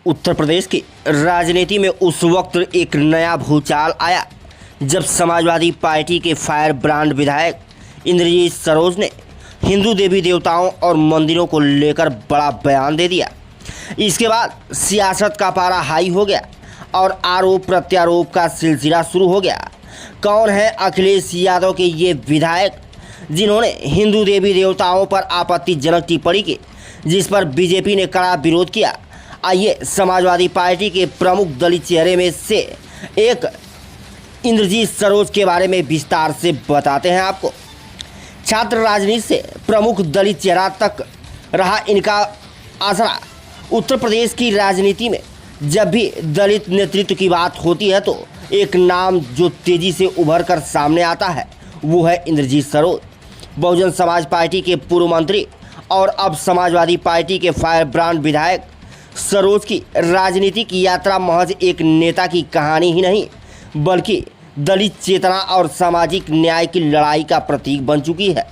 उत्तर प्रदेश की राजनीति में उस वक्त एक नया भूचाल आया जब समाजवादी पार्टी के फायर ब्रांड विधायक इंद्रजीत सरोज ने हिंदू देवी देवताओं और मंदिरों को लेकर बड़ा बयान दे दिया। इसके बाद सियासत का पारा हाई हो गया और आरोप प्रत्यारोप का सिलसिला शुरू हो गया। कौन है अखिलेश यादव के ये विधायक जिन्होंने हिंदू देवी देवताओं पर आपत्तिजनक टिप्पणी की, जिस पर बीजेपी ने कड़ा विरोध किया। आइए समाजवादी पार्टी के प्रमुख दलित चेहरे में से एक इंद्रजीत सरोज के बारे में विस्तार से बताते हैं आपको। छात्र राजनीति से प्रमुख दलित चेहरा तक रहा इनका आसरा। उत्तर प्रदेश की राजनीति में जब भी दलित नेतृत्व की बात होती है तो एक नाम जो तेजी से उभर कर सामने आता है वो है इंद्रजीत सरोज। बहुजन समाज पार्टी के पूर्व मंत्री और अब समाजवादी पार्टी के फायर ब्रांड विधायक सरोज की राजनीतिक यात्रा महज एक नेता की कहानी ही नहीं बल्कि दलित चेतना और सामाजिक न्याय की लड़ाई का प्रतीक बन चुकी है।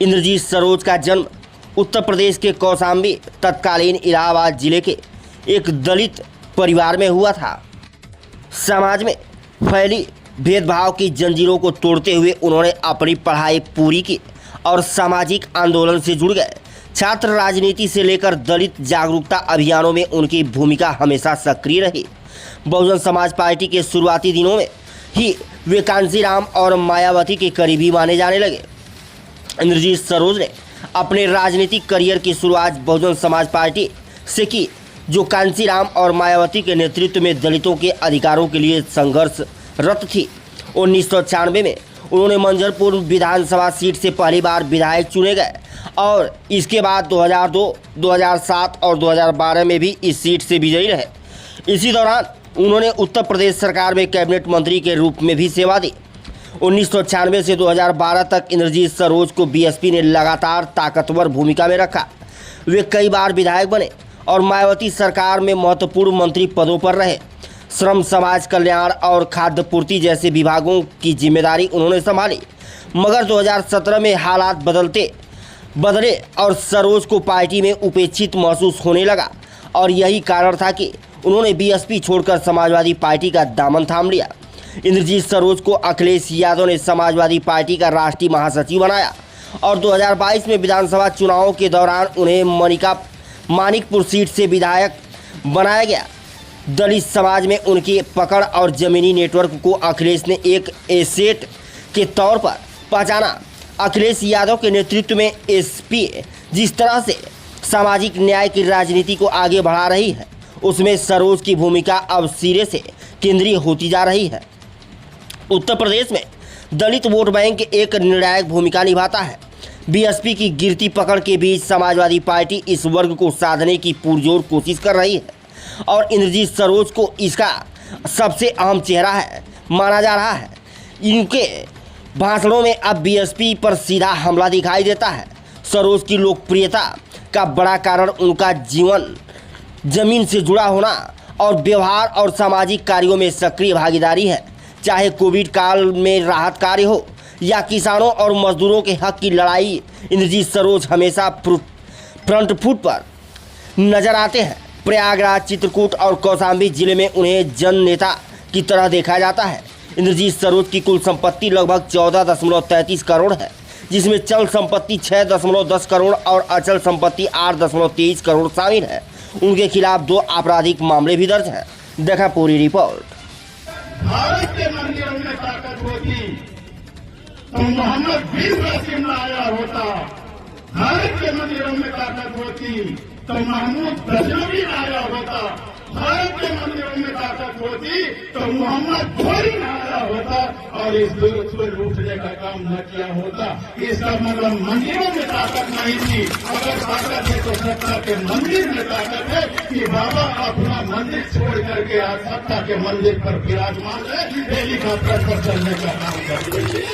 इंद्रजीत सरोज का जन्म उत्तर प्रदेश के कौशाम्बी तत्कालीन इलाहाबाद जिले के एक दलित परिवार में हुआ था। समाज में फैली भेदभाव की जंजीरों को तोड़ते हुए उन्होंने अपनी पढ़ाई पूरी की और सामाजिक आंदोलन से जुड़ गए। छात्र राजनीति से लेकर दलित जागरूकता अभियानों में उनकी भूमिका हमेशा सक्रिय रही। बहुजन समाज पार्टी के शुरुआती दिनों में ही वे कांसीराम और मायावती के करीबी माने जाने लगे। इंद्रजीत सरोज ने अपने राजनीतिक करियर की शुरुआत बहुजन समाज पार्टी से की, जो कांसीराम और मायावती के नेतृत्व में दलितों के अधिकारों के लिए संघर्षरत थी। 1996 में उन्होंने मंझरपुर विधानसभा सीट से पहली बार विधायक चुने गए और इसके बाद 2002, 2007 और 2012 में भी इस सीट से विजयी रहे। इसी दौरान उन्होंने उत्तर प्रदेश सरकार में कैबिनेट मंत्री के रूप में भी सेवा दी। 1996 से 2012 तक इंद्रजीत सरोज को बीएसपी ने लगातार ताकतवर भूमिका में रखा। वे कई बार विधायक बने और मायावती सरकार में महत्वपूर्ण मंत्री पदों पर रहे। श्रम, समाज कल्याण और खाद्य पूर्ति जैसे विभागों की जिम्मेदारी उन्होंने संभाली। मगर 2017 में हालात बदले और सरोज को पार्टी में उपेक्षित महसूस होने लगा और यही कारण था कि उन्होंने बीएसपी छोड़कर समाजवादी पार्टी का दामन थाम लिया। इंद्रजीत सरोज को अखिलेश यादव ने समाजवादी पार्टी का राष्ट्रीय महासचिव बनाया और 2022 में विधानसभा चुनावों के दौरान उन्हें मानिकपुर सीट से विधायक बनाया गया। दलित समाज में उनकी पकड़ और जमीनी नेटवर्क को अखिलेश ने एक एसेट के तौर पर पहचाना। अखिलेश यादव के नेतृत्व में एसपी जिस तरह से सामाजिक न्याय की राजनीति को आगे बढ़ा रही है उसमें सरोज की भूमिका अब सिरे से केंद्रीय होती जा रही है। उत्तर प्रदेश में दलित वोट बैंक एक निर्णायक भूमिका निभाता है। बीएसपी की गिरती पकड़ के बीच समाजवादी पार्टी इस वर्ग को साधने की पुरजोर कोशिश कर रही है और इंद्रजीत सरोज को इसका सबसे अहम चेहरा माना जा रहा है। इनके भाषणों में अब बीएसपी पर सीधा हमला दिखाई देता है। सरोज की लोकप्रियता का बड़ा कारण उनका जीवन जमीन से जुड़ा होना और व्यवहार और सामाजिक कार्यों में सक्रिय भागीदारी है। चाहे कोविड काल में राहत कार्य हो या किसानों और मजदूरों के हक की लड़ाई, इंद्रजीत सरोज हमेशा फ्रंट फुट पर नजर आते हैं। प्रयागराज, चित्रकूट और कौशाम्बी जिले में उन्हें जन नेता की तरह देखा जाता है। इंद्रजीत सरोज की कुल संपत्ति लगभग 14.33 करोड़ है, जिसमें चल संपत्ति 6.10 करोड़ और अचल संपत्ति 8.23 करोड़ शामिल है। उनके खिलाफ 2 आपराधिक मामले भी दर्ज हैं। देखा पूरी रिपोर्ट। भारत के मंदिरों में ताकत होती तो मोहम्मद बिन कासिम आया होता। भारत के मंदिरों में ताकत होती तो महमूद गजनवी आया होता। भारत के मंदिरों में ताकत होती तो मोहम्मद घोरी आया होता और इस दुर्ग को लूटने का काम न किया होता। इसका मतलब मंदिरों में ताकत नहीं थी। अगर ताकत है तो सत्ता के मंदिर में ताकत है कि बाबा अपना मंदिर छोड़ करके आज सत्ता के मंदिर पर विराजमान है। हेलीकॉप्टर पर चलने का काम करते हैं।